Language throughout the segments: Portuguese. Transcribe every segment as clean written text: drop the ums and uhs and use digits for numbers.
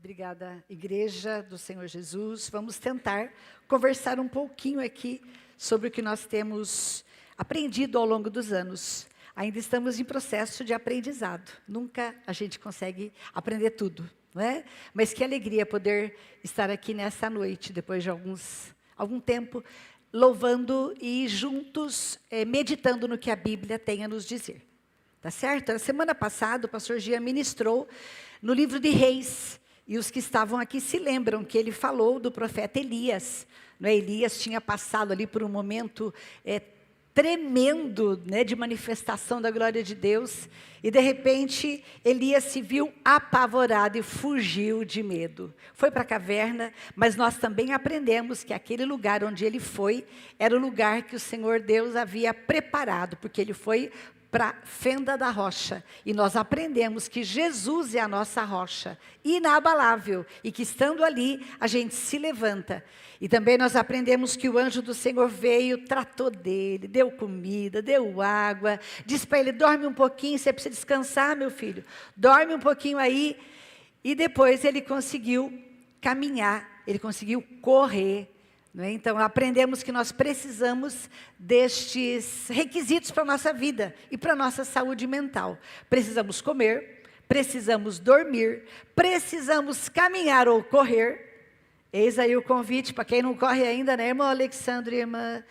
Obrigada, Igreja do Senhor Jesus. Vamos tentar conversar um pouquinho aqui sobre o que nós temos aprendido ao longo dos anos. Ainda estamos em processo de aprendizado. Nunca a gente consegue aprender tudo, não é? Mas que alegria poder estar aqui nessa noite, depois de algum tempo, louvando e juntos meditando no que a Bíblia tem a nos dizer. Tá certo? Na semana passada, o pastor Gia ministrou no livro de Reis. E os que estavam aqui se lembram que ele falou do profeta Elias. Não é? Elias tinha passado ali por um momento tremendo, né, de manifestação da glória de Deus. E de repente, Elias se viu apavorado e fugiu de medo. Foi para a caverna, mas nós também aprendemos que aquele lugar onde ele foi, era o lugar que o Senhor Deus havia preparado, porque ele foi para a fenda da rocha, e nós aprendemos que Jesus é a nossa rocha, inabalável, e que estando ali, a gente se levanta. E também nós aprendemos que o anjo do Senhor veio, tratou dele, deu comida, deu água, disse para ele: dorme um pouquinho, você precisa descansar, meu filho, dorme um pouquinho aí. E depois ele conseguiu caminhar, ele conseguiu correr. Não é? Então, aprendemos que nós precisamos destes requisitos para a nossa vida e para a nossa saúde mental. Precisamos comer, precisamos dormir, precisamos caminhar ou correr. Eis aí o convite para quem não corre ainda, né, irmão Alexandre e irmã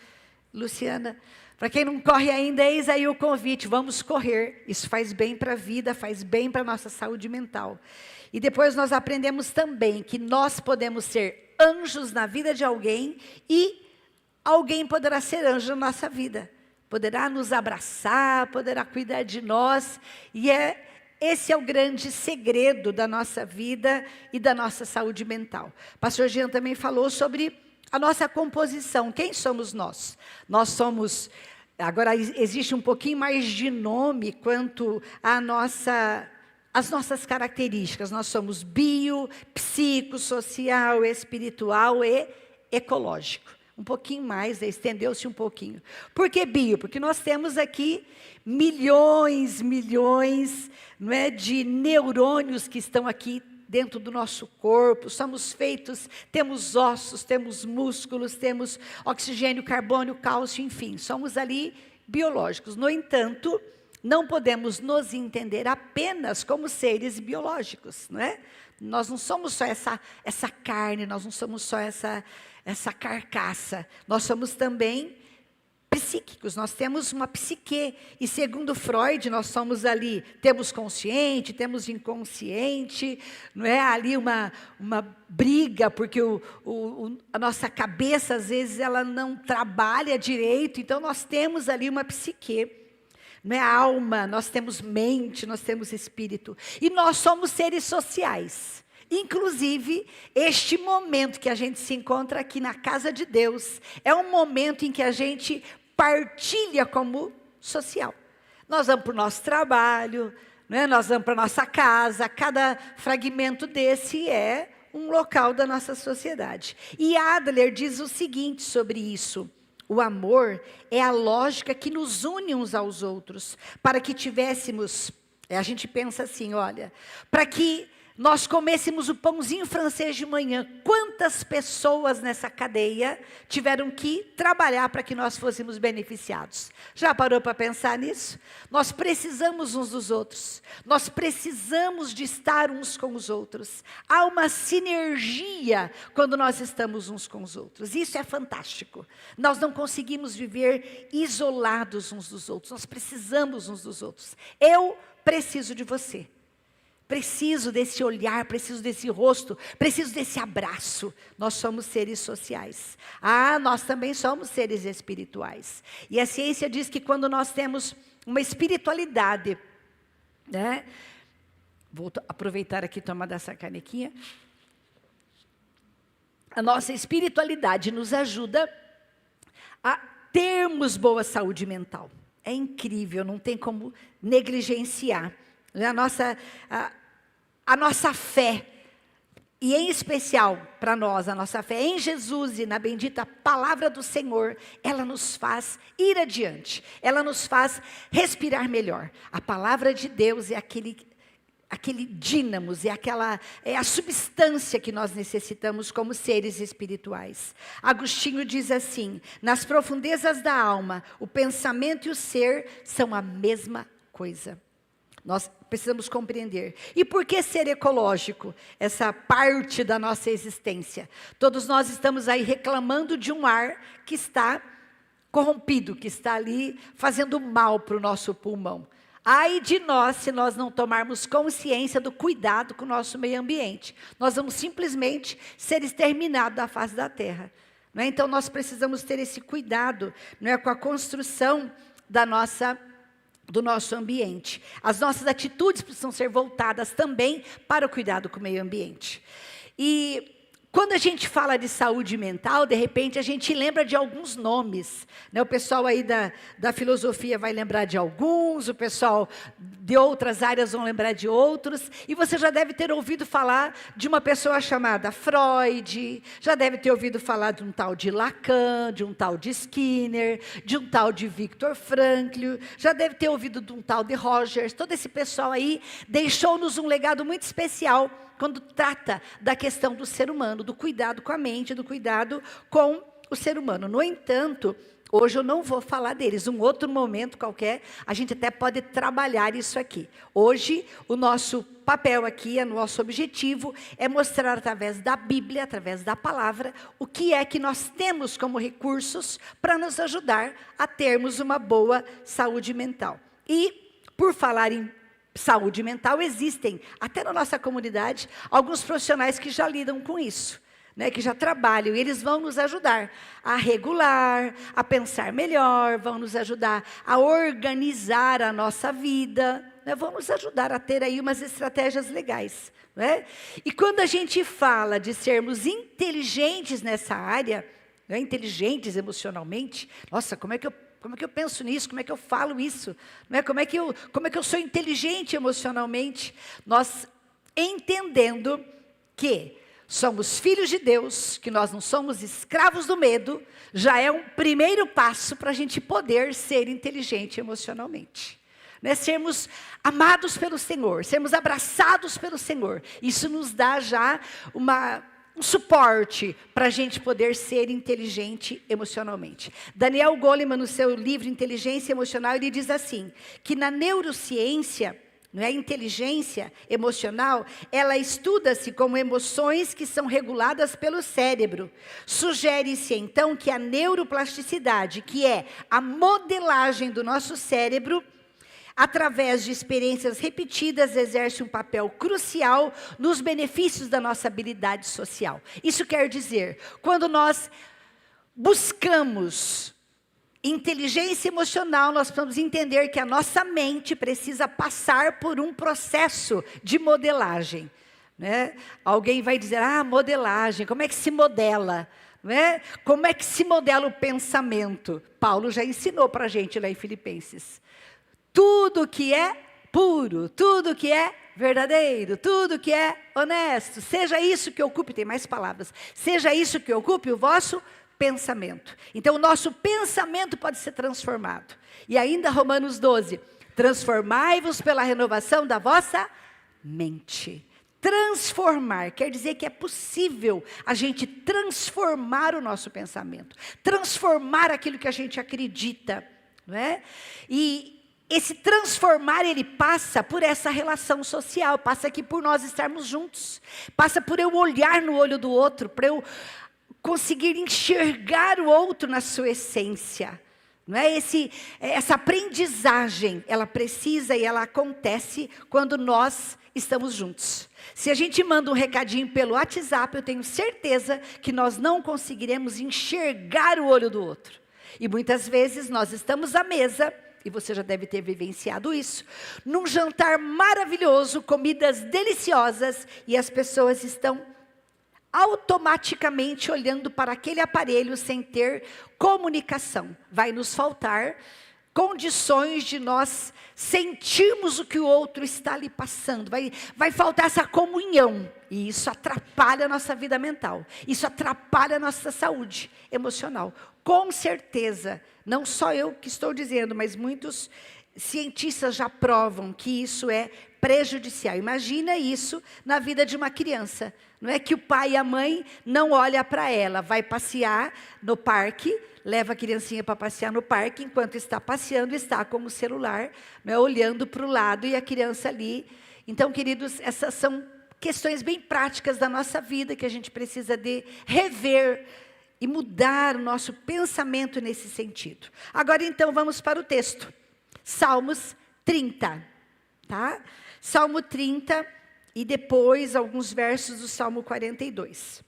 Luciana? Para quem não corre ainda, eis aí o convite, vamos correr. Isso faz bem para a vida, faz bem para a nossa saúde mental. E depois nós aprendemos também que nós podemos ser anjos na vida de alguém, e alguém poderá ser anjo na nossa vida, poderá nos abraçar, poderá cuidar de nós, e esse é o grande segredo da nossa vida e da nossa saúde mental. Pastor Jean também falou sobre a nossa composição. Quem somos nós? Nós somos, agora existe um pouquinho mais de nome quanto as nossas características. Nós somos bio, psicossocial, espiritual e ecológico. Um pouquinho mais, estendeu-se um pouquinho. Por que bio? Porque nós temos aqui milhões, não é, de neurônios que estão aqui dentro do nosso corpo. Somos feitos, temos ossos, temos músculos, temos oxigênio, carbono, cálcio, enfim. Somos ali biológicos. No entanto, não podemos nos entender apenas como seres biológicos, não é? Nós não somos só essa carne, nós não somos só essa carcaça. Nós somos também psíquicos, nós temos uma psique. E segundo Freud, nós somos ali, temos consciente, temos inconsciente, não é? Ali uma briga, porque a nossa cabeça, às vezes, ela não trabalha direito, então nós temos ali uma psique. Não é alma, nós temos mente, nós temos espírito. E nós somos seres sociais. Inclusive, este momento que a gente se encontra aqui na casa de Deus, é um momento em que a gente partilha como social. Nós vamos para o nosso trabalho, não é? Nós vamos para a nossa casa, cada fragmento desse é um local da nossa sociedade. E Adler diz o seguinte sobre isso: o amor é a lógica que nos une uns aos outros, para que tivéssemos, a gente pensa assim, olha, para que nós comêssemos o pãozinho francês de manhã, quantas pessoas nessa cadeia tiveram que trabalhar para que nós fôssemos beneficiados? Já parou para pensar nisso? Nós precisamos uns dos outros, nós precisamos de estar uns com os outros. Há uma sinergia quando nós estamos uns com os outros, isso é fantástico. Nós não conseguimos viver isolados uns dos outros, nós precisamos uns dos outros. Eu preciso de você. Preciso desse olhar, preciso desse rosto, preciso desse abraço. Nós somos seres sociais. Nós também somos seres espirituais. E a ciência diz que quando nós temos uma espiritualidade, né? Vou aproveitar aqui e tomar dessa canequinha. A nossa espiritualidade nos ajuda a termos boa saúde mental. É incrível, não tem como negligenciar. A nossa fé, e em especial para nós, a nossa fé em Jesus e na bendita palavra do Senhor, ela nos faz ir adiante, ela nos faz respirar melhor. A palavra de Deus é aquele dínamos, é a substância que nós necessitamos como seres espirituais. Agostinho diz assim: nas profundezas da alma, o pensamento e o ser são a mesma coisa. Nós precisamos compreender. E por que ser ecológico? Essa parte da nossa existência. Todos nós estamos aí reclamando de um ar que está corrompido, que está ali fazendo mal para o nosso pulmão. Ai de nós se nós não tomarmos consciência do cuidado com o nosso meio ambiente. Nós vamos simplesmente ser exterminados da face da terra. Não é? Então nós precisamos ter esse cuidado, não é, com a construção do nosso ambiente. As nossas atitudes precisam ser voltadas também para o cuidado com o meio ambiente. E quando a gente fala de saúde mental, de repente a gente lembra de alguns nomes, né? O pessoal aí da filosofia vai lembrar de alguns, o pessoal de outras áreas vão lembrar de outros, e você já deve ter ouvido falar de uma pessoa chamada Freud, já deve ter ouvido falar de um tal de Lacan, de um tal de Skinner, de um tal de Viktor Frankl, já deve ter ouvido de um tal de Rogers. Todo esse pessoal aí deixou-nos um legado muito especial quando trata da questão do ser humano, do cuidado com a mente, do cuidado com o ser humano. No entanto, hoje eu não vou falar deles. Um outro momento qualquer, a gente até pode trabalhar isso aqui. Hoje, o nosso papel aqui, o nosso objetivo é mostrar através da Bíblia, através da palavra, o que é que nós temos como recursos para nos ajudar a termos uma boa saúde mental. E, por falar em saúde mental, existem, até na nossa comunidade, alguns profissionais que já lidam com isso, né, que já trabalham, e eles vão nos ajudar a regular, a pensar melhor, vão nos ajudar a organizar a nossa vida, né, vão nos ajudar a ter aí umas estratégias legais. Né? E quando a gente fala de sermos inteligentes nessa área, né, inteligentes emocionalmente, nossa, como é que eu penso nisso? Como é que eu falo isso? Não é? Como é que eu sou inteligente emocionalmente? Nós entendendo que somos filhos de Deus, que nós não somos escravos do medo, já é um primeiro passo para a gente poder ser inteligente emocionalmente. Né? Sermos amados pelo Senhor, sermos abraçados pelo Senhor. Isso nos dá já um suporte para a gente poder ser inteligente emocionalmente. Daniel Goleman, no seu livro Inteligência Emocional, ele diz assim, que na neurociência, não é, a inteligência emocional, ela estuda-se como emoções que são reguladas pelo cérebro. Sugere-se então que a neuroplasticidade, que é a modelagem do nosso cérebro, através de experiências repetidas, exerce um papel crucial nos benefícios da nossa habilidade social. Isso quer dizer, quando nós buscamos inteligência emocional, nós precisamos entender que a nossa mente precisa passar por um processo de modelagem. Né? Alguém vai dizer, modelagem, como é que se modela? Né? Como é que se modela o pensamento? Paulo já ensinou para a gente lá em Filipenses. Tudo que é puro, tudo que é verdadeiro, tudo que é honesto, seja isso que ocupe, tem mais palavras, seja isso que ocupe o vosso pensamento. Então o nosso pensamento pode ser transformado. E ainda Romanos 12, transformai-vos pela renovação da vossa mente. Transformar, quer dizer que é possível a gente transformar o nosso pensamento, transformar aquilo que a gente acredita, não é? E esse transformar, ele passa por essa relação social, passa aqui por nós estarmos juntos, passa por eu olhar no olho do outro, para eu conseguir enxergar o outro na sua essência. Não é? Essa aprendizagem, ela precisa e ela acontece quando nós estamos juntos. Se a gente manda um recadinho pelo WhatsApp, eu tenho certeza que nós não conseguiremos enxergar o olho do outro. E muitas vezes nós estamos à mesa, e você já deve ter vivenciado isso, num jantar maravilhoso, comidas deliciosas, e as pessoas estão automaticamente olhando para aquele aparelho sem ter comunicação. Vai nos faltar condições de nós sentirmos o que o outro está ali passando. Vai faltar essa comunhão. E isso atrapalha a nossa vida mental. Isso atrapalha a nossa saúde emocional. Com certeza, não só eu que estou dizendo, mas muitos cientistas já provam que isso é prejudicial. Imagina isso na vida de uma criança. Não é que o pai e a mãe não olham para ela, vai passear no parque, leva a criancinha para passear no parque, enquanto está passeando, está com o celular, né, olhando para o lado e a criança ali. Então, queridos, essas são questões bem práticas da nossa vida que a gente precisa de rever e mudar o nosso pensamento nesse sentido. Agora, então, vamos para o texto. Salmos 30, tá? Salmo 30 e depois alguns versos do Salmo 42.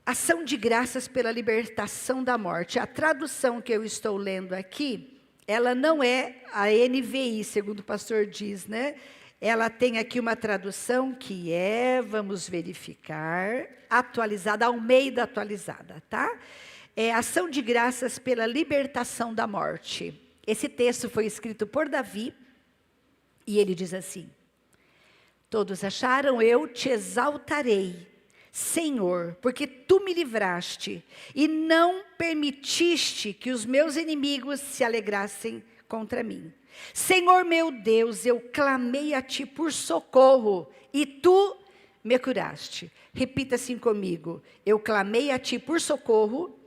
Ação de graças pela libertação da morte. A tradução que eu estou lendo aqui, ela não é a NVI, segundo o pastor diz, né? Ela tem aqui uma tradução que é, vamos verificar, atualizada, Almeida atualizada, tá? É ação de graças pela libertação da morte. Esse texto foi escrito por Davi, e ele diz assim: todos acharam, eu te exaltarei, Senhor, porque tu me livraste, e não permitiste que os meus inimigos se alegrassem contra mim. Senhor meu Deus, eu clamei a ti por socorro, e tu me curaste. Repita assim comigo: eu clamei a ti por socorro,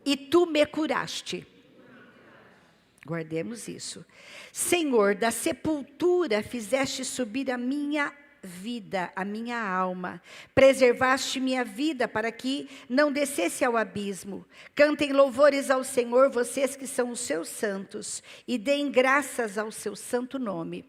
e tu me curaste. Guardemos isso. Senhor, da sepultura fizeste subir a minha vida, a minha alma. Preservaste minha vida para que não descesse ao abismo. Cantem louvores ao Senhor, vocês que são os seus santos, e deem graças ao seu santo nome.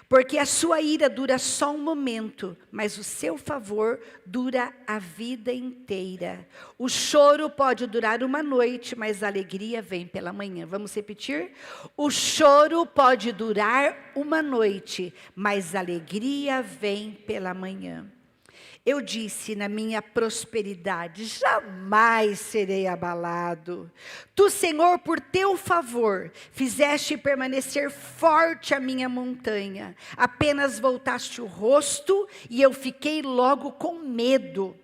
Porque a sua ira dura só um momento, mas o seu favor dura a vida inteira. O choro pode durar uma noite, mas a alegria vem pela manhã. Vamos repetir? O choro pode durar uma noite, mas a alegria vem pela manhã. Eu disse na minha prosperidade, jamais serei abalado. Tu, Senhor, por teu favor, fizeste permanecer forte a minha montanha. Apenas voltaste o rosto e eu fiquei logo com medo.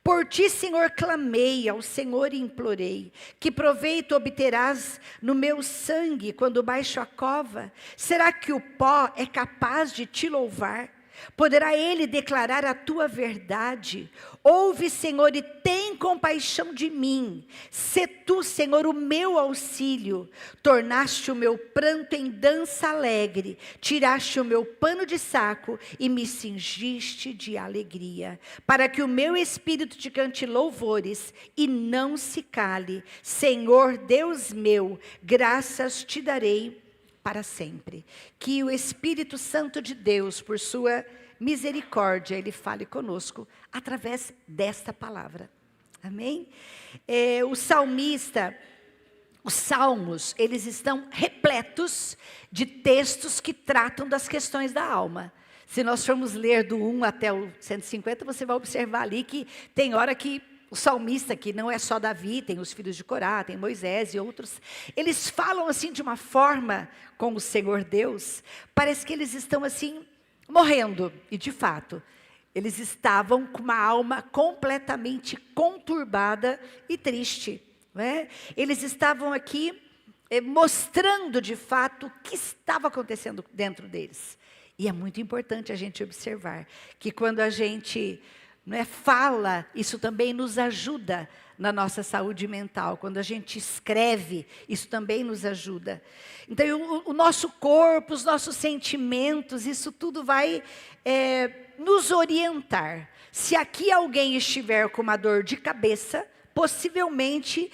Por ti, Senhor, clamei, ao Senhor implorei. Que proveito obterás no meu sangue quando baixo a cova? Será que o pó é capaz de te louvar? Poderá ele declarar a tua verdade? Ouve, Senhor, e tem compaixão de mim. Sê tu, Senhor, o meu auxílio. Tornaste o meu pranto em dança alegre. Tiraste o meu pano de saco e me cingiste de alegria. Para que o meu espírito te cante louvores e não se cale. Senhor, Deus meu, graças te darei para sempre. Que o Espírito Santo de Deus, por sua misericórdia, ele fale conosco através desta palavra. Amém? O salmista, os salmos, eles estão repletos de textos que tratam das questões da alma. Se nós formos ler do 1 até o 150, você vai observar ali que tem hora que o salmista, que não é só Davi, tem os filhos de Corá, tem Moisés e outros, eles falam assim de uma forma com o Senhor Deus, parece que eles estão assim, morrendo. E de fato, eles estavam com uma alma completamente conturbada e triste, não é? Eles estavam aqui mostrando de fato o que estava acontecendo dentro deles. E é muito importante a gente observar que quando a gente fala, isso também nos ajuda na nossa saúde mental. Quando a gente escreve, isso também nos ajuda. Então, o nosso corpo, os nossos sentimentos, isso tudo vai nos orientar. Se aqui alguém estiver com uma dor de cabeça, possivelmente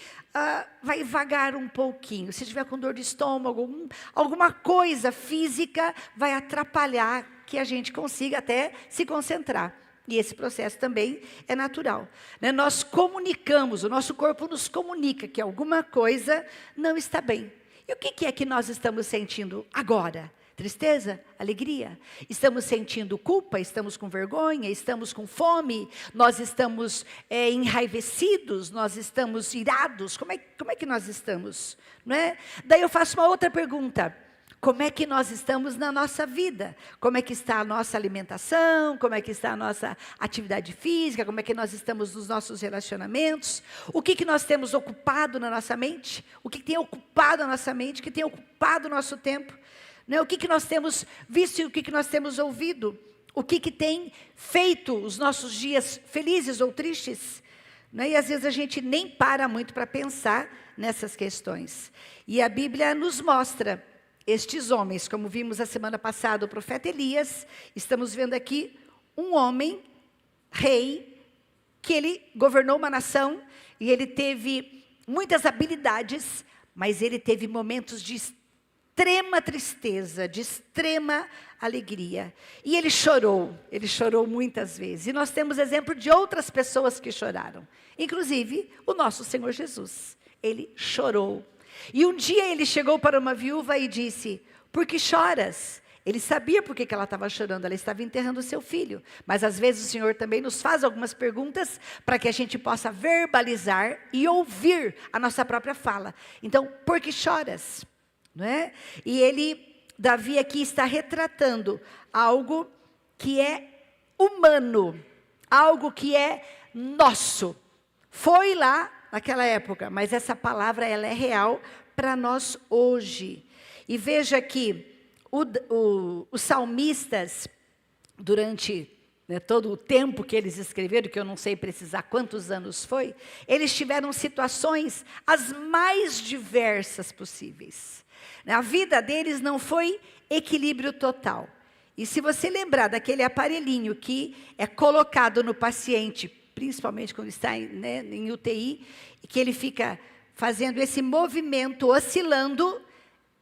vai vagar um pouquinho. Se estiver com dor de estômago, alguma coisa física vai atrapalhar que a gente consiga até se concentrar. E esse processo também é natural, né? Nós comunicamos, o nosso corpo nos comunica que alguma coisa não está bem. E o que é que nós estamos sentindo agora? Tristeza? Alegria? Estamos sentindo culpa? Estamos com vergonha? Estamos com fome? Nós estamos enraivecidos? Nós estamos irados? Como é que nós estamos? Não é? Daí eu faço uma outra pergunta. Como é que nós estamos na nossa vida? Como é que está a nossa alimentação? Como é que está a nossa atividade física? Como é que nós estamos nos nossos relacionamentos? O que nós temos ocupado na nossa mente? O que tem ocupado a nossa mente? O que tem ocupado o nosso tempo? Né? O que nós temos visto e o que nós temos ouvido? O que tem feito os nossos dias felizes ou tristes? Né? E às vezes a gente nem para muito para pensar nessas questões. E a Bíblia nos mostra estes homens, como vimos a semana passada, o profeta Elias. Estamos vendo aqui um homem, rei, que ele governou uma nação e ele teve muitas habilidades, mas ele teve momentos de extrema tristeza, de extrema alegria. E ele chorou muitas vezes. E nós temos exemplo de outras pessoas que choraram, inclusive o nosso Senhor Jesus. Ele chorou. E um dia ele chegou para uma viúva e disse: por que choras? Ele sabia por que ela estava chorando, ela estava enterrando o seu filho. Mas às vezes o Senhor também nos faz algumas perguntas para que a gente possa verbalizar e ouvir a nossa própria fala. Então, por que choras? Não é? E Davi aqui está retratando algo que é humano, algo que é nosso. Foi lá naquela época, mas essa palavra ela é real para nós hoje. E veja que os salmistas, durante todo o tempo que eles escreveram, que eu não sei precisar quantos anos foi, eles tiveram situações as mais diversas possíveis. A vida deles não foi equilíbrio total. E se você lembrar daquele aparelhinho que é colocado no paciente, principalmente quando está em UTI, que ele fica fazendo esse movimento, oscilando,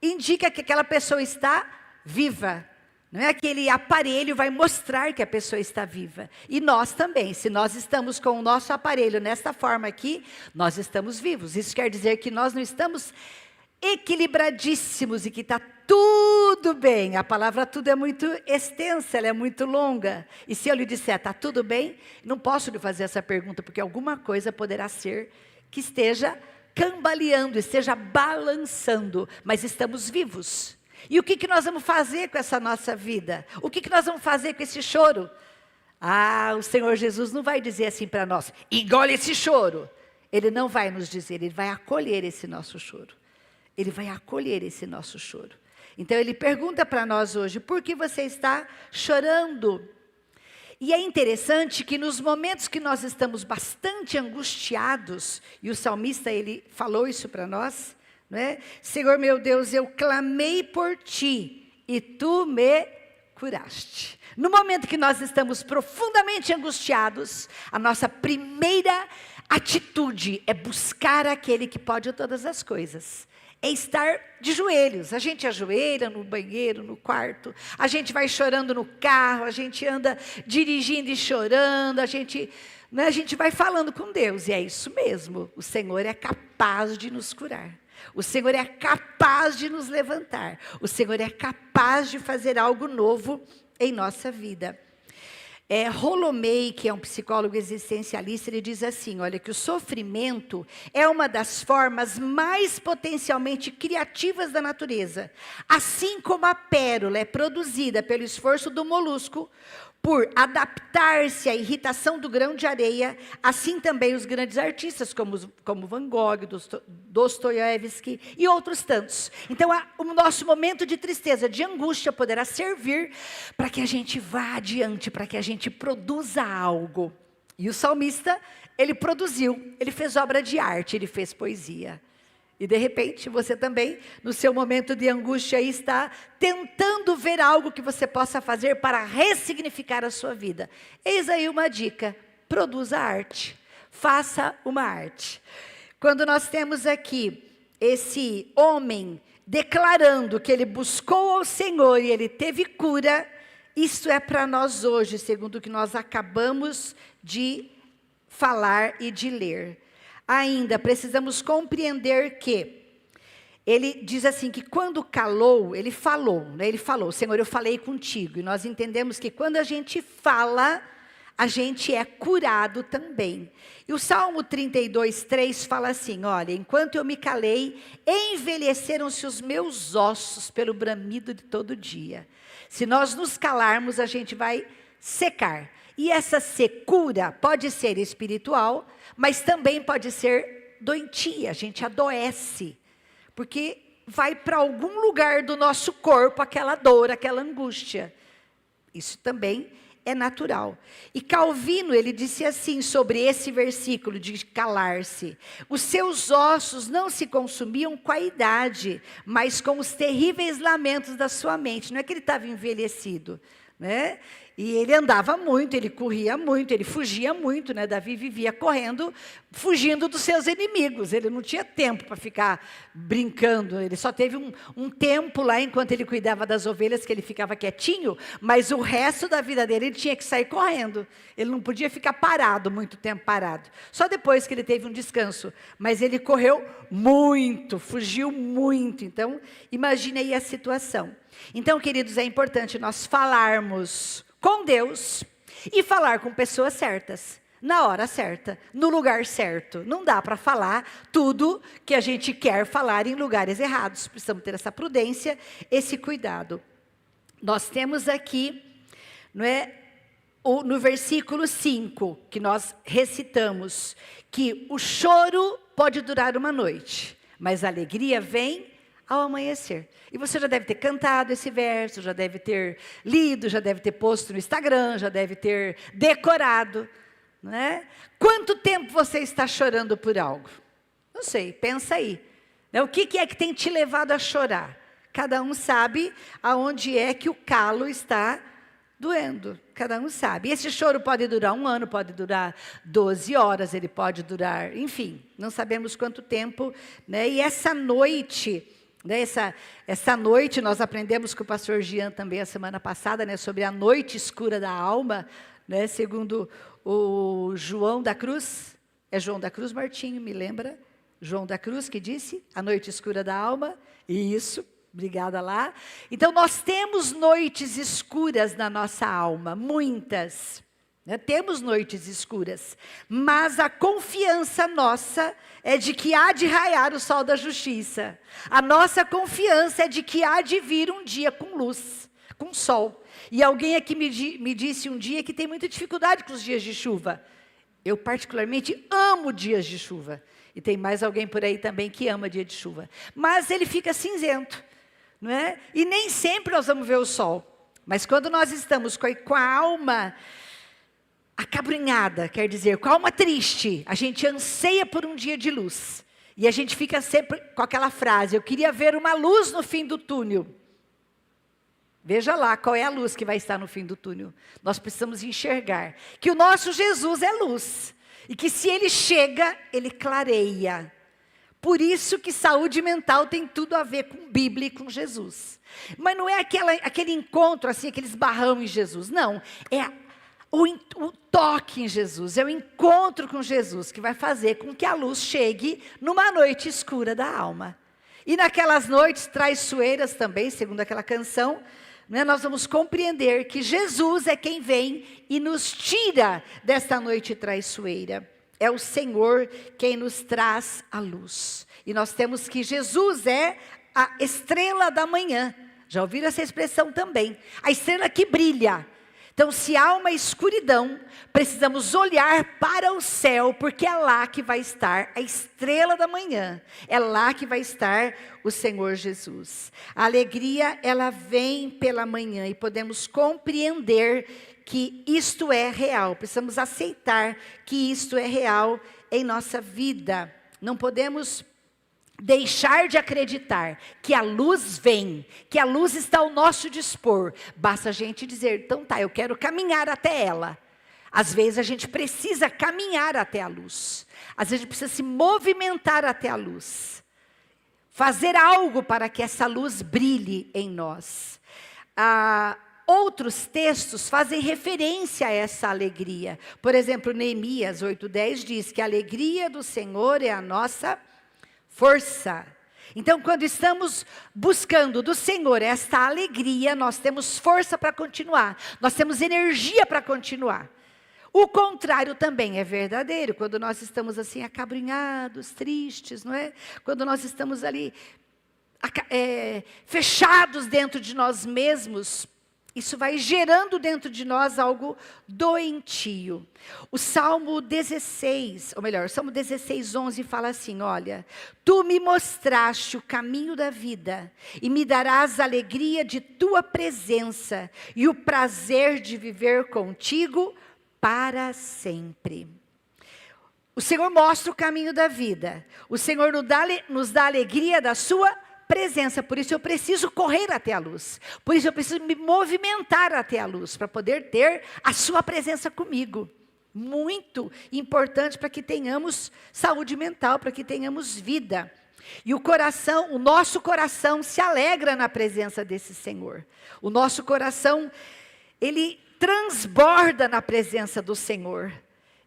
indica que aquela pessoa está viva. Não é? Aquele aparelho vai mostrar que a pessoa está viva. E nós também, se nós estamos com o nosso aparelho nesta forma aqui, nós estamos vivos. Isso quer dizer que nós não estamos equilibradíssimos e que está tudo bem. A palavra tudo é muito extensa, ela é muito longa. E se eu lhe disser, está tudo bem? Não posso lhe fazer essa pergunta, porque alguma coisa poderá ser que esteja cambaleando, esteja balançando, mas estamos vivos. E o que nós vamos fazer com essa nossa vida? O que nós vamos fazer com esse choro? O Senhor Jesus não vai dizer assim para nós, engole esse choro. Ele não vai nos dizer, Ele vai acolher esse nosso choro. Ele vai acolher esse nosso choro. Então Ele pergunta para nós hoje, por que você está chorando? E é interessante que nos momentos que nós estamos bastante angustiados, e o salmista ele falou isso para nós, não é? Senhor meu Deus, eu clamei por Ti e Tu me curaste. No momento que nós estamos profundamente angustiados, a nossa primeira atitude é buscar aquele que pode todas as coisas. É estar de joelhos. A gente ajoelha no banheiro, no quarto, a gente vai chorando no carro, a gente anda dirigindo e chorando, a gente vai falando com Deus, e é isso mesmo, o Senhor é capaz de nos curar, o Senhor é capaz de nos levantar, o Senhor é capaz de fazer algo novo em nossa vida. Rollo May, que é um psicólogo existencialista, ele diz assim, olha, que o sofrimento é uma das formas mais potencialmente criativas da natureza. Assim como a pérola é produzida pelo esforço do molusco, por adaptar-se à irritação do grão de areia, assim também os grandes artistas, como Van Gogh, Dostoiévski e outros tantos. Então, o nosso momento de tristeza, de angústia, poderá servir para que a gente vá adiante, para que a gente produza algo. E o salmista, ele produziu, ele fez obra de arte, ele fez poesia. E de repente, você também, no seu momento de angústia, aí está tentando ver algo que você possa fazer para ressignificar a sua vida. Eis aí uma dica, produza arte, faça uma arte. Quando nós temos aqui esse homem declarando que ele buscou ao Senhor e ele teve cura, isso é para nós hoje, segundo o que nós acabamos de falar e de ler. Ainda precisamos compreender que ele diz assim, que quando calou, ele falou, né? Ele falou, Senhor, eu falei contigo. E nós entendemos que quando a gente fala, a gente é curado também. E o Salmo 32:3 fala assim, olha, enquanto eu me calei, envelheceram-se os meus ossos pelo bramido de todo dia. Se nós nos calarmos, a gente vai secar. E essa secura pode ser espiritual, mas também pode ser doentia, a gente adoece. Porque vai para algum lugar do nosso corpo aquela dor, aquela angústia. Isso também é natural. E Calvino, ele disse assim sobre esse versículo de calar-se: os seus ossos não se consumiam com a idade, mas com os terríveis lamentos da sua mente. Não é que ele estava envelhecido, né? E ele andava muito, ele corria muito, ele fugia muito, né? Davi vivia correndo, fugindo dos seus inimigos. Ele não tinha tempo para ficar brincando. Ele só teve um tempo lá, enquanto ele cuidava das ovelhas, que ele ficava quietinho, mas o resto da vida dele, ele tinha que sair correndo. Ele não podia ficar parado, muito tempo parado. Só depois que ele teve um descanso. Mas ele correu muito, fugiu muito. Então, imagine aí a situação. Então, queridos, é importante nós falarmos com Deus e falar com pessoas certas, na hora certa, no lugar certo. Não dá para falar tudo que a gente quer falar em lugares errados. Precisamos ter essa prudência, esse cuidado. Nós temos aqui, não é, no versículo 5, que nós recitamos, que o choro pode durar uma noite, mas a alegria vem ao amanhecer. E você já deve ter cantado esse verso, já deve ter lido, já deve ter posto no Instagram, já deve ter decorado, não é? Quanto tempo você está chorando por algo? Não sei, pensa aí. O que é que tem te levado a chorar? Cada um sabe aonde é que o calo está doendo. Cada um sabe. E esse choro pode durar 1 ano, pode durar 12 horas, ele pode durar, enfim, não sabemos quanto tempo, né? E essa noite, né, essa noite, nós aprendemos com o pastor Jean também a semana passada, né, sobre a noite escura da alma, né, segundo o João da Cruz. É João da Cruz, Martinho, me lembra? João da Cruz que disse, a noite escura da alma. Isso, obrigada lá. Então, nós temos noites escuras na nossa alma, muitas. Temos noites escuras, mas a confiança nossa é de que há de raiar o sol da justiça. A nossa confiança é de que há de vir um dia com luz, com sol. E alguém aqui me disse um dia que tem muita dificuldade com os dias de chuva. Eu particularmente amo dias de chuva. E tem mais alguém por aí também que ama dia de chuva. Mas ele fica cinzento, não é? E nem sempre nós vamos ver o sol. Mas quando nós estamos com a alma acabrunhada, quer dizer, com a alma triste, a gente anseia por um dia de luz. E a gente fica sempre com aquela frase: eu queria ver uma luz no fim do túnel. Veja lá qual é a luz que vai estar no fim do túnel. Nós precisamos enxergar que o nosso Jesus é luz. E que se Ele chega, Ele clareia. Por isso que saúde mental tem tudo a ver com Bíblia e com Jesus. Mas não é aquele encontro, assim, aquele esbarrão em Jesus. Não, é o toque em Jesus, é o encontro com Jesus que vai fazer com que a luz chegue numa noite escura da alma. E naquelas noites traiçoeiras também, segundo aquela canção, né, nós vamos compreender que Jesus é quem vem e nos tira desta noite traiçoeira. É o Senhor quem nos traz a luz. E nós temos que Jesus é a estrela da manhã. Já ouviram essa expressão também? A estrela que brilha. Então, se há uma escuridão, precisamos olhar para o céu, porque é lá que vai estar a estrela da manhã. É lá que vai estar o Senhor Jesus. A alegria, ela vem pela manhã e podemos compreender que isto é real. Precisamos aceitar que isto é real em nossa vida. Não podemos deixar de acreditar que a luz vem, que a luz está ao nosso dispor. Basta a gente dizer, então tá, eu quero caminhar até ela. Às vezes a gente precisa caminhar até a luz. Às vezes a gente precisa se movimentar até a luz. Fazer algo para que essa luz brilhe em nós. Outros textos fazem referência a essa alegria. Por exemplo, Neemias 8:10 diz que a alegria do Senhor é a nossa força. Então, quando estamos buscando do Senhor esta alegria, nós temos força para continuar. Nós temos energia para continuar. O contrário também é verdadeiro. Quando nós estamos assim acabrunhados, tristes, não é? Quando nós estamos ali fechados dentro de nós mesmos, Isso vai gerando dentro de nós algo doentio. O Salmo 16, ou melhor, o Salmo 16, 11 fala assim, olha, tu me mostraste o caminho da vida e me darás a alegria de tua presença e o prazer de viver contigo para sempre. O Senhor mostra o caminho da vida. O Senhor nos dá a alegria da sua presença. Por isso eu preciso correr até a luz. Por isso eu preciso me movimentar até a luz, para poder ter a sua presença comigo. Muito importante para que tenhamos saúde mental, para que tenhamos vida. E o nosso coração se alegra na presença desse Senhor. O nosso coração, ele transborda na presença do Senhor.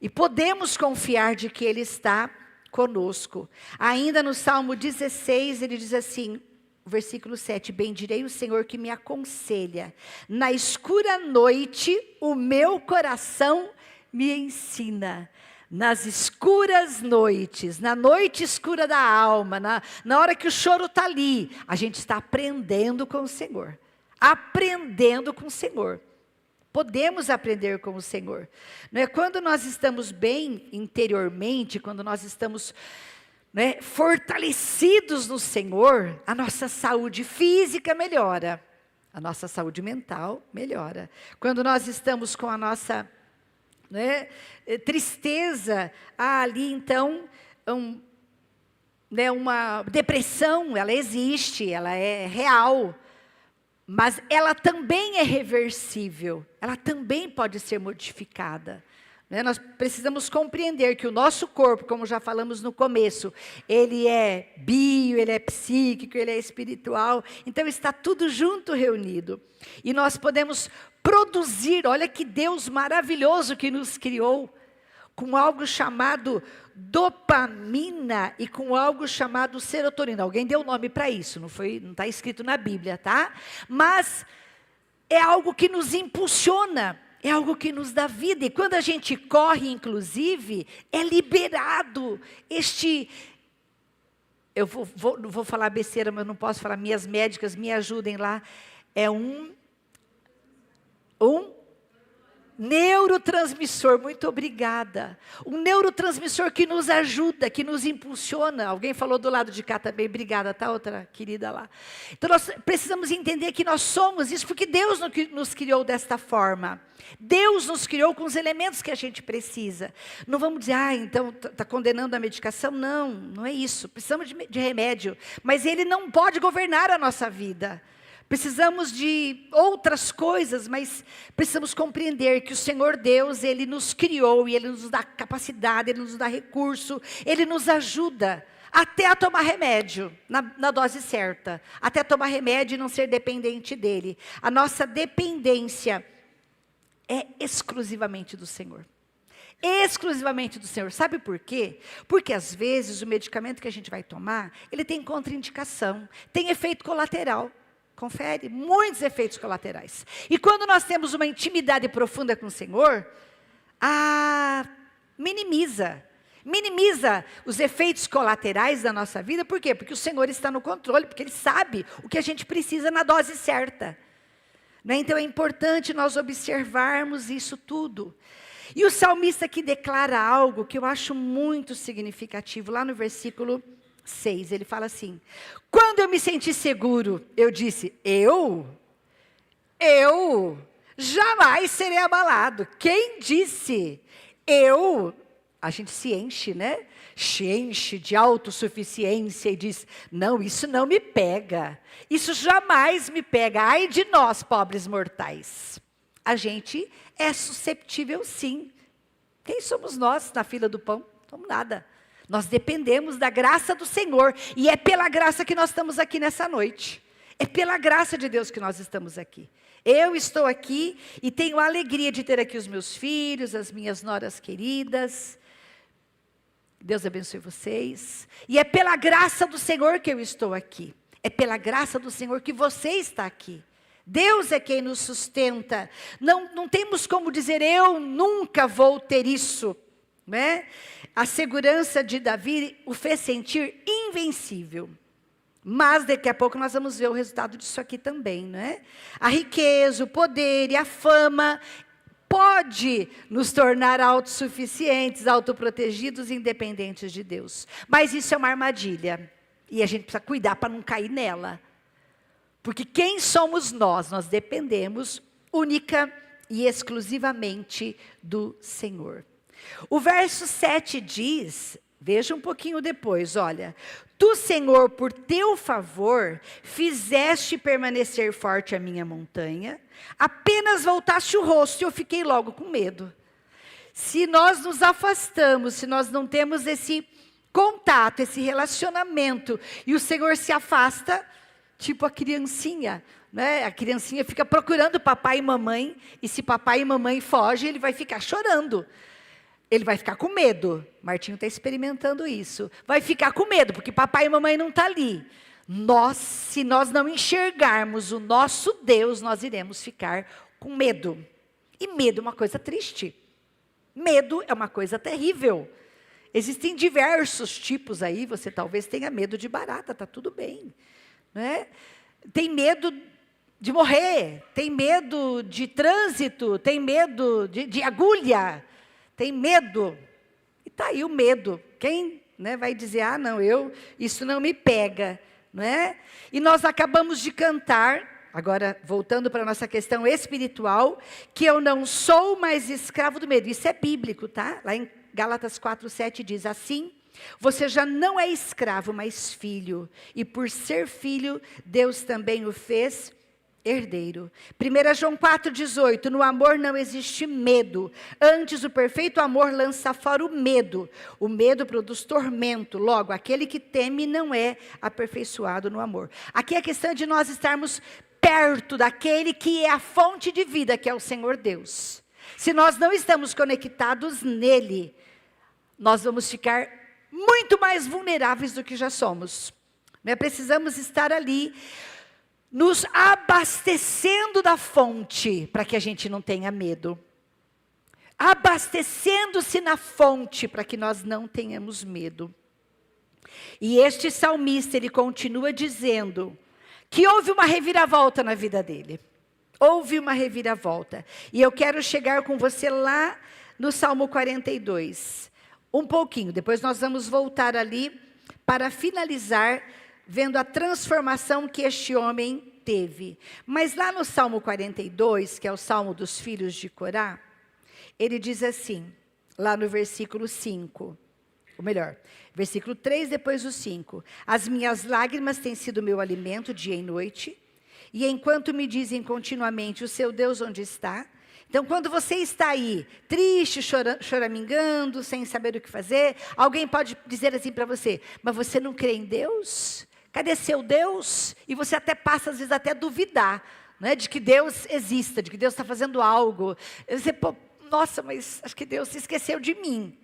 E podemos confiar de que Ele está conosco. Ainda no Salmo 16, ele diz assim, versículo 7, bendirei o Senhor que me aconselha. Na escura noite, o meu coração me ensina. Nas escuras noites, na noite escura da alma, na hora que o choro está ali, a gente está aprendendo com o Senhor. Aprendendo com o Senhor. Podemos aprender com o Senhor. Não é? Quando nós estamos bem interiormente, quando nós estamos fortalecidos no Senhor, a nossa saúde física melhora, a nossa saúde mental melhora. Quando nós estamos com a nossa tristeza, ali então, uma depressão, ela existe, ela é real. Mas ela também é reversível, ela também pode ser modificada. Nós precisamos compreender que o nosso corpo, como já falamos no começo, ele é ele é psíquico, ele é espiritual, então está tudo junto reunido. E nós podemos produzir, olha que Deus maravilhoso que nos criou, com algo chamado dopamina e com algo chamado serotonina. Alguém deu nome para isso, não está escrito na Bíblia, tá? Mas é algo que nos impulsiona, é algo que nos dá vida. E quando a gente corre, inclusive, é liberado eu vou falar besteira, mas não posso falar, minhas médicas me ajudem lá. É um neurotransmissor, muito obrigada. Um neurotransmissor que nos ajuda, que nos impulsiona. Alguém falou do lado de cá também, obrigada, tá, outra querida lá. Então nós precisamos entender que nós somos isso, porque Deus nos criou desta forma. Deus nos criou com os elementos que a gente precisa. Não vamos dizer, então está condenando a medicação. Não, não é isso. Precisamos de remédio, mas ele não pode governar a nossa vida. Precisamos de outras coisas, mas precisamos compreender que o Senhor Deus, Ele nos criou e Ele nos dá capacidade, Ele nos dá recurso, Ele nos ajuda até a tomar remédio, na dose certa, até tomar remédio e não ser dependente dEle. A nossa dependência é exclusivamente do Senhor. Exclusivamente do Senhor. Sabe por quê? Porque às vezes o medicamento que a gente vai tomar, ele tem contraindicação, tem efeito colateral. Confere, muitos efeitos colaterais. E quando nós temos uma intimidade profunda com o Senhor, minimiza os efeitos colaterais da nossa vida. Por quê? Porque o Senhor está no controle, porque Ele sabe o que a gente precisa na dose certa. Então é importante nós observarmos isso tudo. E o salmista aqui declara algo que eu acho muito significativo, lá no versículo 6, ele fala assim: quando eu me senti seguro, eu disse, eu jamais serei abalado. Quem disse? A gente se enche, né? Se enche de autossuficiência e diz, não, isso não me pega. Isso jamais me pega. Ai de nós, pobres mortais. A gente é susceptível sim. Quem somos nós na fila do pão? Não somos nada. Nós dependemos da graça do Senhor. E é pela graça que nós estamos aqui nessa noite. É pela graça de Deus que nós estamos aqui. Eu estou aqui e tenho a alegria de ter aqui os meus filhos, as minhas noras queridas. Deus abençoe vocês. E é pela graça do Senhor que eu estou aqui. É pela graça do Senhor que você está aqui. Deus é quem nos sustenta. Não temos como dizer, eu nunca vou ter isso. A segurança de Davi o fez sentir invencível. Mas daqui a pouco nós vamos ver o resultado disso aqui também, não é? A riqueza, o poder e a fama pode nos tornar autossuficientes, autoprotegidos e independentes de Deus. Mas isso é uma armadilha. E a gente precisa cuidar para não cair nela. Porque quem somos nós? Nós dependemos única e exclusivamente do Senhor. O verso 7 diz, veja um pouquinho depois, olha. Tu, Senhor, por teu favor, fizeste permanecer forte a minha montanha, apenas voltaste o rosto e eu fiquei logo com medo. Se nós nos afastamos, se nós não temos esse contato, esse relacionamento, e o Senhor se afasta, tipo a criancinha, né? A criancinha fica procurando papai e mamãe, e se papai e mamãe fogem, ele vai ficar chorando. Ele vai ficar com medo. Martinho está experimentando isso. Vai ficar com medo, porque papai e mamãe não estão ali. Se nós não enxergarmos o nosso Deus, nós iremos ficar com medo. E medo é uma coisa triste. Medo é uma coisa terrível. Existem diversos tipos aí. Você talvez tenha medo de barata, está tudo bem. Né? Tem medo de morrer. Tem medo de trânsito. Tem medo de agulha. Tem medo, e está aí o medo. Quem, né, vai dizer, não, isso não me pega, não é? E nós acabamos de cantar, agora voltando para a nossa questão espiritual, que eu não sou mais escravo do medo. Isso é bíblico, tá? Lá em Gálatas 4:7 diz assim, você já não é escravo, mas filho, e por ser filho, Deus também o fez herdeiro. 1 João 4,18, no amor não existe medo, antes o perfeito amor lança fora o medo produz tormento, logo, aquele que teme não é aperfeiçoado no amor. Aqui é a questão de nós estarmos perto daquele que é a fonte de vida, que é o Senhor Deus. Se nós não estamos conectados nele, nós vamos ficar muito mais vulneráveis do que já somos. Precisamos estar ali, nos abastecendo da fonte, para que a gente não tenha medo. Abastecendo-se na fonte, para que nós não tenhamos medo. E este salmista, ele continua dizendo, que houve uma reviravolta na vida dele. Houve uma reviravolta. E eu quero chegar com você lá no Salmo 42. Um pouquinho, depois nós vamos voltar ali, para finalizar, vendo a transformação que este homem teve. Mas lá no Salmo 42, que é o Salmo dos filhos de Corá, ele diz assim, lá no versículo 5, ou melhor, versículo 3, depois o 5. As minhas lágrimas têm sido meu alimento dia e noite, e enquanto me dizem continuamente, o seu Deus onde está? Então, quando você está aí, triste, choramingando, sem saber o que fazer, alguém pode dizer assim para você, mas você não crê em Deus? Cadê seu Deus? E você até passa, às vezes, até a duvidar, né, de que Deus exista, de que Deus está fazendo algo. Você, nossa, mas acho que Deus se esqueceu de mim.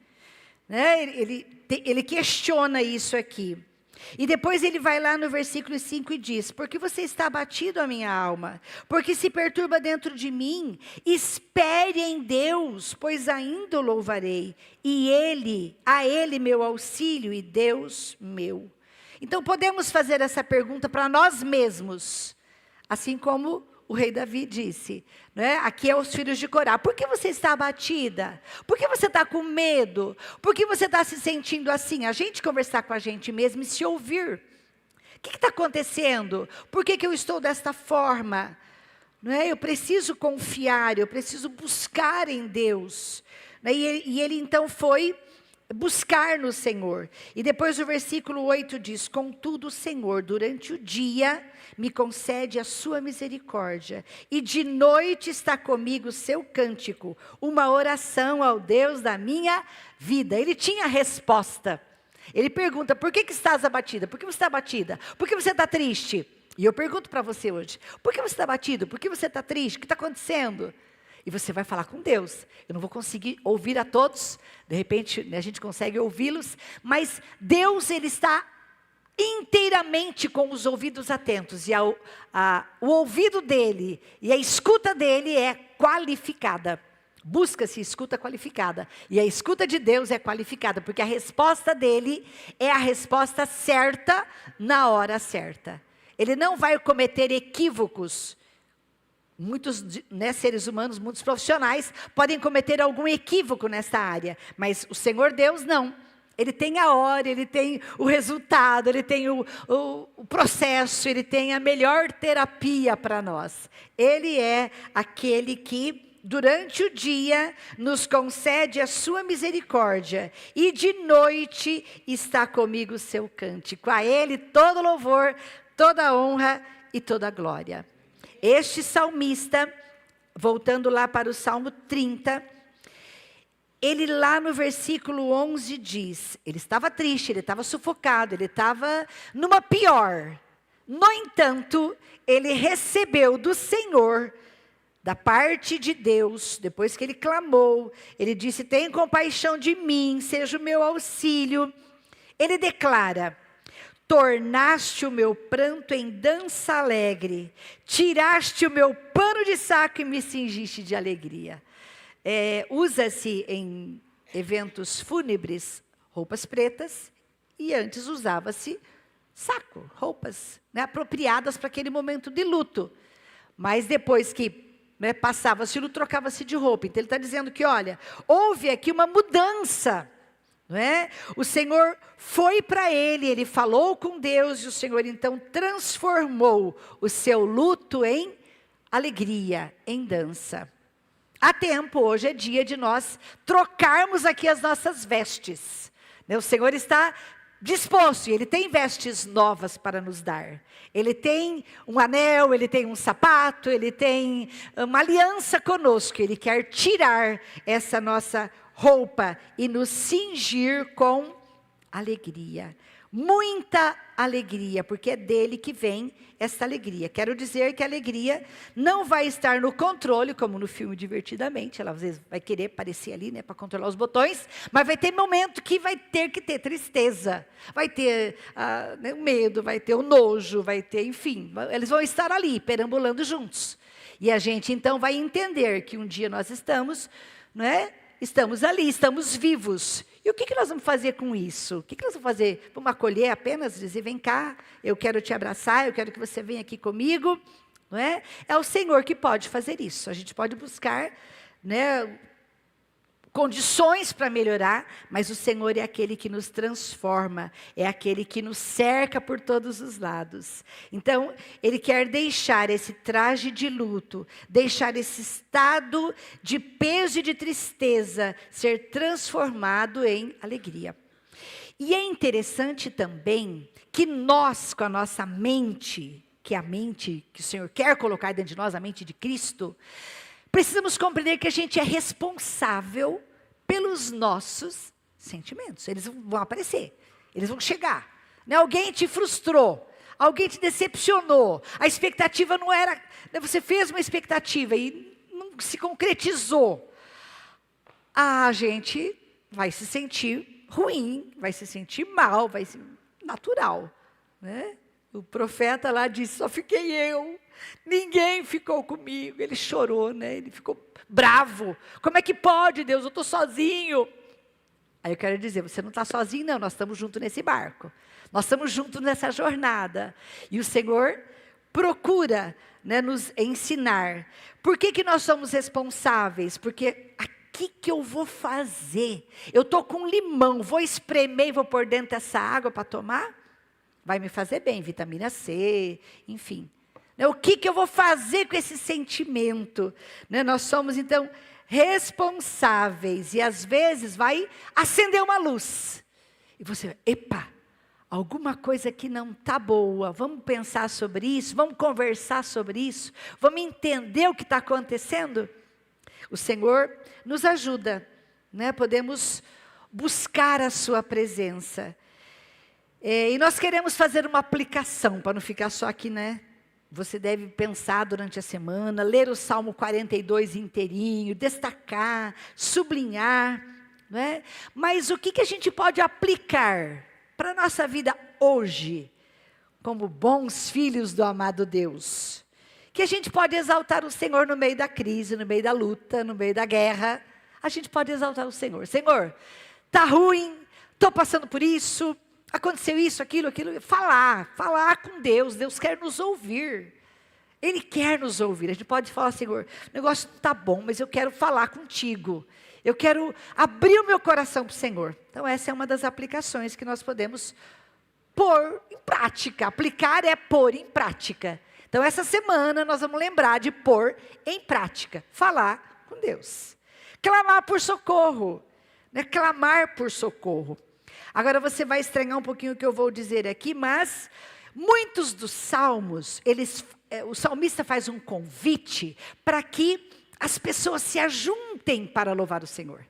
Né? Ele questiona isso aqui. E depois ele vai lá no versículo 5 e diz, porque você está abatido a minha alma, porque se perturba dentro de mim, espere em Deus, pois ainda o louvarei, e a Ele meu auxílio e Deus meu. Então podemos fazer essa pergunta para nós mesmos, assim como o rei Davi disse, né? Aqui é os filhos de Corá. Por que você está abatida? Por que você está com medo? Por que você está se sentindo assim? A gente conversar com a gente mesmo e se ouvir. O que está acontecendo? Por que eu estou desta forma? Não é? Eu preciso confiar, eu preciso buscar em Deus. Né? E ele então foi buscar no Senhor. E depois o versículo 8 diz, contudo, Senhor, durante o dia me concede a sua misericórdia, e de noite está comigo o seu cântico, uma oração ao Deus da minha vida. Ele tinha a resposta. Ele pergunta, por que estás abatida? Por que você está abatida? Por que você está triste? E eu pergunto para você hoje, por que você está abatido? Por que você está triste? O que está acontecendo? E você vai falar com Deus. Eu não vou conseguir ouvir a todos, de repente, né, a gente consegue ouvi-los, mas Deus, Ele está inteiramente com os ouvidos atentos, e o ouvido dele e a escuta dele é qualificada. Busca-se escuta qualificada. E a escuta de Deus é qualificada, porque a resposta dele é a resposta certa na hora certa. Ele não vai cometer equívocos. Muitos seres humanos, muitos profissionais podem cometer algum equívoco nesta área, mas o Senhor Deus não. Ele tem a hora, ele tem o resultado, ele tem o processo, ele tem a melhor terapia para nós. Ele é aquele que durante o dia nos concede a sua misericórdia, e de noite está comigo o seu cântico. A ele todo louvor, toda honra e toda glória. Este salmista, voltando lá para o Salmo 30, ele lá no versículo 11 diz, ele estava triste, ele estava sufocado, ele estava numa pior. No entanto, ele recebeu do Senhor, da parte de Deus, depois que ele clamou, ele disse, tem compaixão de mim, seja o meu auxílio. Ele declara, tornaste o meu pranto em dança alegre, tiraste o meu pano de saco e me cingiste de alegria. Usa-se em eventos fúnebres roupas pretas, e antes usava-se saco, roupas apropriadas para aquele momento de luto. Mas depois que passava-se luto, trocava-se de roupa. Então ele está dizendo que, olha, houve aqui uma mudança. Não é? O Senhor foi para ele falou com Deus, e o Senhor então transformou o seu luto em alegria, em dança. Há tempo, hoje é dia de nós trocarmos aqui as nossas vestes. O Senhor está disposto, e Ele tem vestes novas para nos dar. Ele tem um anel, Ele tem um sapato, Ele tem uma aliança conosco. Ele quer tirar essa nossa roupa e nos cingir com alegria. Muita alegria, porque é dele que vem essa alegria. Quero dizer que a alegria não vai estar no controle, como no filme Divertidamente. Ela às vezes vai querer aparecer ali, para controlar os botões, mas vai ter momento que vai ter tristeza, vai ter o medo, vai ter o nojo, vai ter, enfim, eles vão estar ali, perambulando juntos. E a gente então vai entender que um dia nós estamos, estamos ali, estamos vivos. E o que nós vamos fazer com isso? O que nós vamos fazer? Vamos acolher apenas, dizer, vem cá, eu quero te abraçar, eu quero que você venha aqui comigo, não é? É o Senhor que pode fazer isso. A gente pode buscar, condições para melhorar, mas o Senhor é aquele que nos transforma, é aquele que nos cerca por todos os lados. Então, Ele quer deixar esse traje de luto, deixar esse estado de peso e de tristeza, ser transformado em alegria. E é interessante também que nós, com a nossa mente, que é a mente que o Senhor quer colocar dentro de nós, a mente de Cristo, precisamos compreender que a gente é responsável pelos nossos sentimentos. Eles vão aparecer, eles vão chegar. Alguém te frustrou, alguém te decepcionou, a expectativa não era, você fez uma expectativa e não se concretizou. A gente vai se sentir ruim, vai se sentir mal, vai ser natural. O profeta lá disse, só fiquei eu. Ninguém ficou comigo. Ele chorou, ele ficou bravo. Como é que pode, Deus? Eu estou sozinho. Aí eu quero dizer, você não está sozinho não, nós estamos juntos nesse barco. Nós estamos juntos nessa jornada. E o Senhor procura nos ensinar. Por que nós somos responsáveis? Porque o que eu vou fazer? Eu estou com limão, vou espremer e vou pôr dentro dessa água para tomar? Vai me fazer bem, vitamina C, enfim. O que eu vou fazer com esse sentimento? Nós somos, então, responsáveis. E, às vezes, vai acender uma luz. E você, alguma coisa que não está boa. Vamos pensar sobre isso? Vamos conversar sobre isso? Vamos entender o que está acontecendo? O Senhor nos ajuda. Podemos buscar a sua presença. E nós queremos fazer uma aplicação, para não ficar só aqui, Você deve pensar durante a semana, ler o Salmo 42 inteirinho, destacar, sublinhar, Mas o que a gente pode aplicar para a nossa vida hoje, como bons filhos do amado Deus? que a gente pode exaltar o Senhor no meio da crise, no meio da luta, no meio da guerra. A gente pode exaltar o Senhor. Senhor, está ruim, estou passando por isso, aconteceu isso, aquilo. Falar com Deus. Deus quer nos ouvir. Ele quer nos ouvir. A gente pode falar, Senhor, o negócio não está bom, mas eu quero falar contigo. Eu quero abrir o meu coração para o Senhor. Então essa é uma das aplicações que nós podemos pôr em prática. Aplicar é pôr em prática. Então essa semana nós vamos lembrar de pôr em prática. Falar com Deus. Clamar por socorro. Né? Clamar por socorro. Agora você vai estranhar um pouquinho o que eu vou dizer aqui, mas muitos dos salmos, o salmista faz um convite para que as pessoas se ajuntem para louvar o Senhor.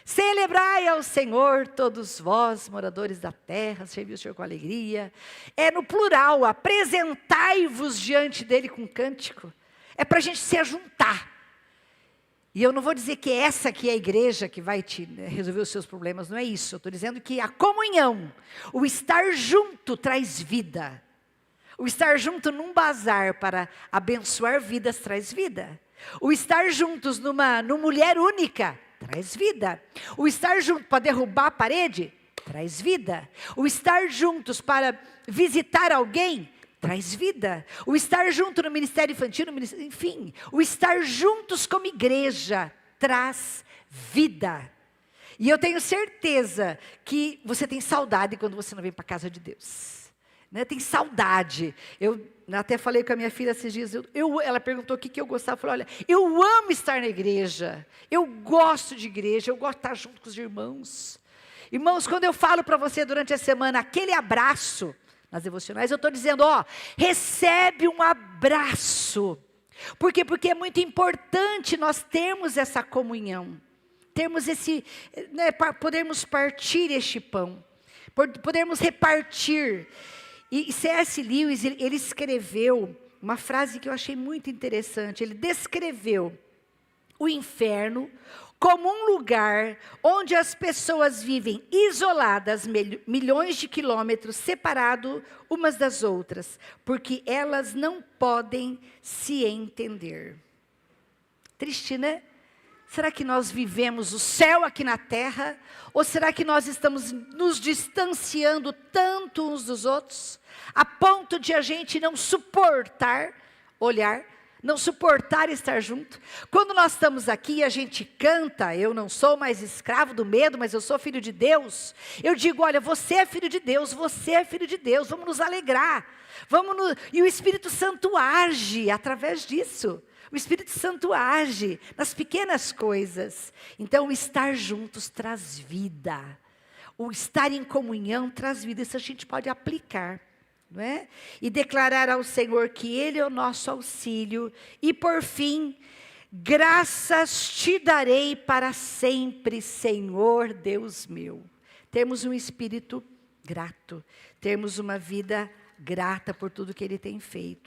Celebrai ao Senhor todos vós, moradores da terra, servi o Senhor com alegria. É no plural, apresentai-vos diante dele com cântico. É para a gente se ajuntar. E eu não vou dizer que essa aqui é a igreja que vai te resolver os seus problemas, não é isso. Eu estou dizendo que a comunhão, o estar junto traz vida. O estar junto num bazar para abençoar vidas traz vida. O estar juntos numa mulher única traz vida. O estar junto para derrubar a parede traz vida. O estar juntos para visitar alguém traz vida. O estar junto no ministério infantil, enfim, o estar juntos como igreja traz vida. E eu tenho certeza que você tem saudade quando você não vem para a casa de Deus. Né? Tem saudade. Eu até falei com a minha filha esses dias, ela perguntou o que eu gostava. Eu falei, olha, eu amo estar na igreja. Eu gosto de igreja, eu gosto de estar junto com os irmãos. Irmãos, quando eu falo para você durante a semana, aquele abraço, nas devocionais, eu estou dizendo, recebe um abraço. Por quê? Porque é muito importante nós termos essa comunhão. Termos podermos partir este pão. Podermos repartir. E C.S. Lewis, ele escreveu uma frase que eu achei muito interessante. Ele descreveu o inferno como um lugar onde as pessoas vivem isoladas, milhões de quilômetros, separadas umas das outras, porque elas não podem se entender. Triste, né? Será que nós vivemos o céu aqui na terra? Ou será que nós estamos nos distanciando tanto uns dos outros, a ponto de a gente não suportar olhar, não suportar estar junto? Quando nós estamos aqui e a gente canta, eu não sou mais escravo do medo, mas eu sou filho de Deus. Eu digo, olha, você é filho de Deus, você é filho de Deus, vamos nos alegrar. E o Espírito Santo age através disso. O Espírito Santo age nas pequenas coisas. Então, o estar juntos traz vida. O estar em comunhão traz vida. Isso a gente pode aplicar. Não é? E declarar ao Senhor que Ele é o nosso auxílio. E por fim, graças te darei para sempre, Senhor Deus meu. Temos um espírito grato. Temos uma vida grata por tudo que Ele tem feito.